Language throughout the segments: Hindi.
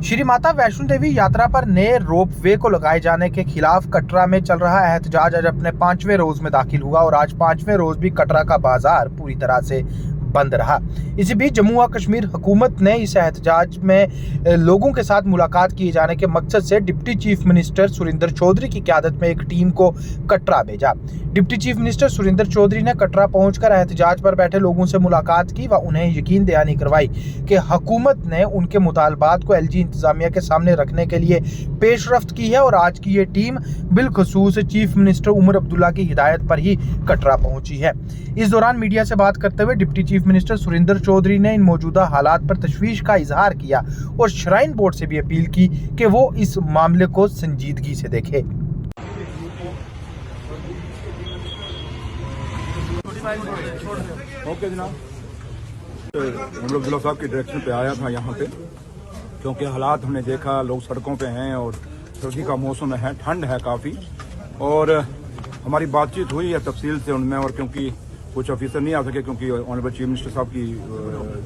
श्री माता वैष्णो देवी यात्रा पर नए रोप वे को लगाए जाने के खिलाफ कटरा में चल रहा एहतजाज आज अपने 5वें रोज में दाखिल हुआ और आज 5वें रोज भी कटरा का बाजार पूरी तरह से बंद रहा। इसी बीच जम्मू व कश्मीर हुकूमत ने इस एहतजाज में लोगों के साथ मुलाकात किए जाने के मकसद से deputy chief minister Surinder Chaudhary की क़यादत में एक टीम को कटरा भेजा। Deputy chief minister Surinder Chaudhary ने कटरा पहुंचकर एहतजाज पर बैठे लोगों से मुलाकात की व उन्हें यकीन दहानी करवाई कि हुकूमत ने उनके मुतालबात को एलजी इंतजामिया के सामने रखने के लिए पेशरफ्त की है और आज की ये टीम बिलखसूस चीफ मिनिस्टर उमर अब्दुल्ला की हिदायत पर ही कटरा पहुंची है। इस दौरान मीडिया से बात करते हुए deputy chief minister Surinder Chaudhary ने इन मौजूदा हालात पर तशवीश का इजहार किया और श्राइन बोर्ड से भी अपील की कि वो इस मामले को संजीदगी से देखे। ओके जनाब, अब्दुल्ला साहब की डायरेक्शन पे आया था यहाँ पे, क्योंकि हालात हमने देखा, लोग सड़कों पे हैं और सर्दी का मौसम है, ठंड है काफ़ी, और हमारी बातचीत हुई है तफसील से उनमें, और क्योंकि कुछ ऑफिसर नहीं आ सके क्योंकि ऑनरेबल चीफ मिनिस्टर साहब की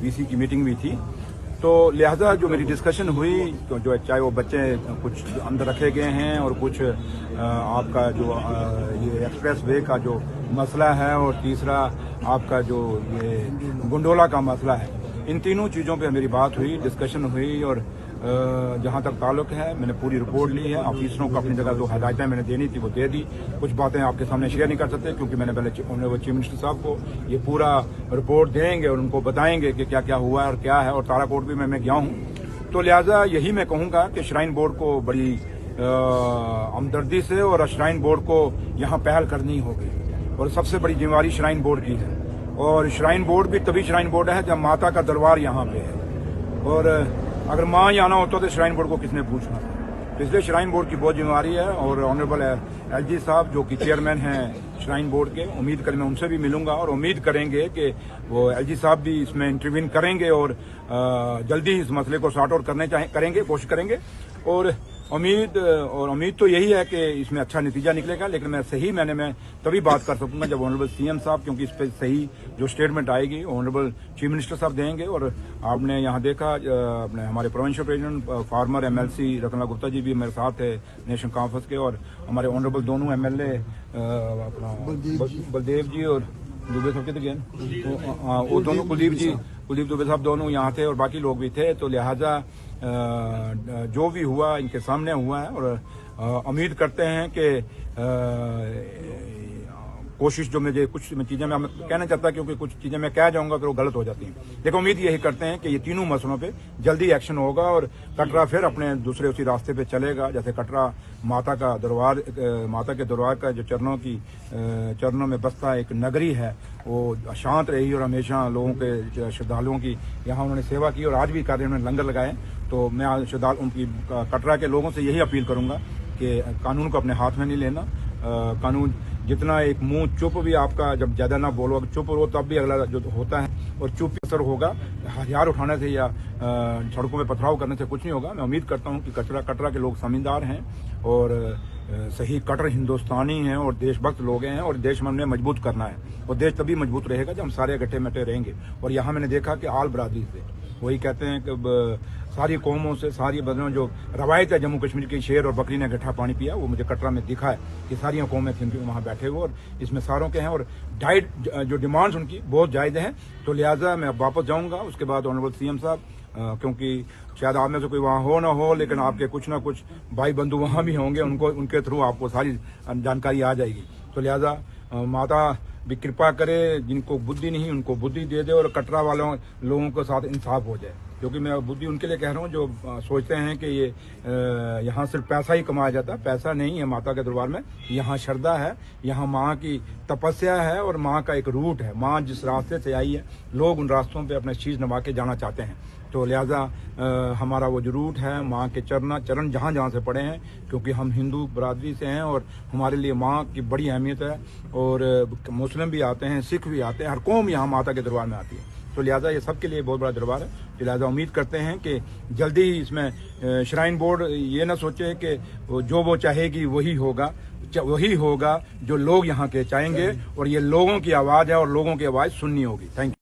वीसी की मीटिंग भी थी, तो लिहाजा जो मेरी डिस्कशन हुई, तो जो चाहे वो बच्चे कुछ अंदर रखे गए हैं और कुछ आपका जो ये एक्सप्रेस वे का जो मसला है और तीसरा आपका जो ये गुंडोला का मसला है, इन तीनों चीज़ों पे मेरी बात हुई, डिस्कशन हुई, और जहाँ तक ताल्लुक है मैंने पूरी रिपोर्ट ली है। ऑफिसरों को अपनी जगह जो हदायतें मैंने देनी थी वो दे दी। कुछ बातें आपके सामने शेयर नहीं कर सकते क्योंकि मैंने पहले ऑनरेबल चीफ मिनिस्टर साहब को ये पूरा रिपोर्ट देंगे और उनको बताएंगे कि क्या क्या हुआ है और क्या है, और ताराकोट भी मैं गया हूँ। तो लिहाजा यही मैं कहूँगा कि श्राइन बोर्ड को बड़ी हमदर्दी से और श्राइन बोर्ड को यहाँ पहल करनी होगी, और सबसे बड़ी जिम्मेवारी श्राइन बोर्ड की है, और श्राइन बोर्ड भी तभी श्राइन बोर्ड है जब माता का दरबार यहाँ पे है, और अगर माँ यहाँ ना होता तो श्राइन बोर्ड को किसने पूछना था। तो इसलिए श्राइन बोर्ड की बहुत जिम्मेवारी है, और ऑनरेबल एलजी साहब जो कि चेयरमैन हैं श्राइन बोर्ड के, उम्मीद करें मैं उनसे भी मिलूंगा और उम्मीद करेंगे कि वो एलजी साहब भी इसमें इंटरवीन करेंगे और जल्दी ही इस मसले को सॉर्ट आउट करेंगे, कोशिश करेंगे, और उम्मीद तो यही है कि इसमें अच्छा नतीजा निकलेगा। लेकिन मैं तभी बात कर सकूंगा जब ऑनरेबल सीएम साहब, क्योंकि इस पर सही जो स्टेटमेंट आएगी ऑनरेबल चीफ मिनिस्टर साहब देंगे। और आपने यहाँ देखा अपने हमारे provincial president former MLC Ratanlal Gupta ji भी मेरे साथ है नेशनल कॉन्फ्रेंस के, और हमारे ऑनरेबल दोनों एमएलए अपना बलदेव जी और दुबे साहब कितने गए, वो दोनों कुलदीप दुबे साहब दोनों यहाँ थे और बाकी लोग भी थे। तो लिहाजा जो भी हुआ इनके सामने हुआ है, और उम्मीद करते हैं कि कोशिश जो मुझे कुछ चीज़ें मैं कहना चाहता क्योंकि कुछ चीज़ें मैं कह जाऊंगा फिर वो गलत हो जाती हैं, लेकिन उम्मीद यही करते हैं कि ये तीनों मसलों पे जल्दी एक्शन होगा और कटरा फिर अपने दूसरे उसी रास्ते पे चलेगा। जैसे कटरा माता के दरबार का जो चरणों में बसता एक नगरी है, वो शांत रही और हमेशा लोगों के श्रद्धालुओं की यहाँ उन्होंने सेवा की और आज भी कार्य में लंगर लगाए। तो मैं उनकी कटरा के लोगों से यही अपील करूंगा कि कानून को अपने हाथ में नहीं लेना। कानून जितना एक मुंह चुप भी आपका, जब ज्यादा ना बोलो, चुप रहो तब भी अगला जो होता है, और चुप असर होगा। हथियार उठाने से या सड़कों में पथराव करने से कुछ नहीं होगा। मैं उम्मीद करता हूं कि कटरा के लोग समझदार हैं और सही कट्टर हिंदुस्तानी हैं और देशभक्त लोग हैं, और देश में मजबूत करना है, और देश तभी मजबूत रहेगा जब हम सारे इकट्ठे मिट्टे रहेंगे। और यहाँ मैंने देखा कि आल बरादरी से वही कहते हैं कि सारी कौमों से, सारी बदलों जो रवायत है जम्मू कश्मीर की, शेर और बकरी ने गठा पानी पिया, वो मुझे कटरा में दिखा है कि सारी कौमें थी उनके वहाँ बैठे हुए, और इसमें सारों के हैं, और डाइट जो डिमांड्स उनकी बहुत जायज़ हैं। तो लिहाजा मैं अब वापस जाऊँगा उसके बाद ऑनरेबल सीएम साहब, क्योंकि शायद आप में से कोई वहाँ हो ना हो, लेकिन आपके कुछ ना कुछ भाई बंधु वहाँ भी होंगे, उनके थ्रू आपको सारी जानकारी आ जाएगी। तो लिहाजा माता भी कृपा करे, जिनको बुद्धि नहीं उनको बुद्धि दे दे, और कटरा लोगों के साथ इंसाफ हो जाए। क्योंकि मैं बुद्धि उनके लिए कह रहा हूँ जो सोचते हैं कि ये यहाँ सिर्फ पैसा ही कमाया जाता है। पैसा नहीं है माता के दरबार में, यहाँ श्रद्धा है, यहाँ माँ की तपस्या है, और माँ का एक रूट है। माँ जिस रास्ते से आई है, लोग उन रास्तों पे अपने शीश नवा के जाना चाहते हैं। तो लिहाजा हमारा वो जो रूट है, माँ के चरण जहाँ जहाँ से पड़े हैं, क्योंकि हम हिंदू बरादरी से हैं और हमारे लिए माँ की बड़ी अहमियत है, और मुस्लिम भी आते हैं, सिख भी आते हैं, हर कौम यहाँ माता के दरबार में आती है। तो लिहाजा ये सबके लिए बहुत बड़ा दरबार है। लिहाजा उम्मीद करते हैं कि जल्दी ही इसमें श्राइन बोर्ड ये ना सोचे कि जो वो चाहेगी वही होगा जो लोग यहाँ के चाहेंगे, और ये लोगों की आवाज़ है और लोगों की आवाज़ सुननी होगी। Thank you.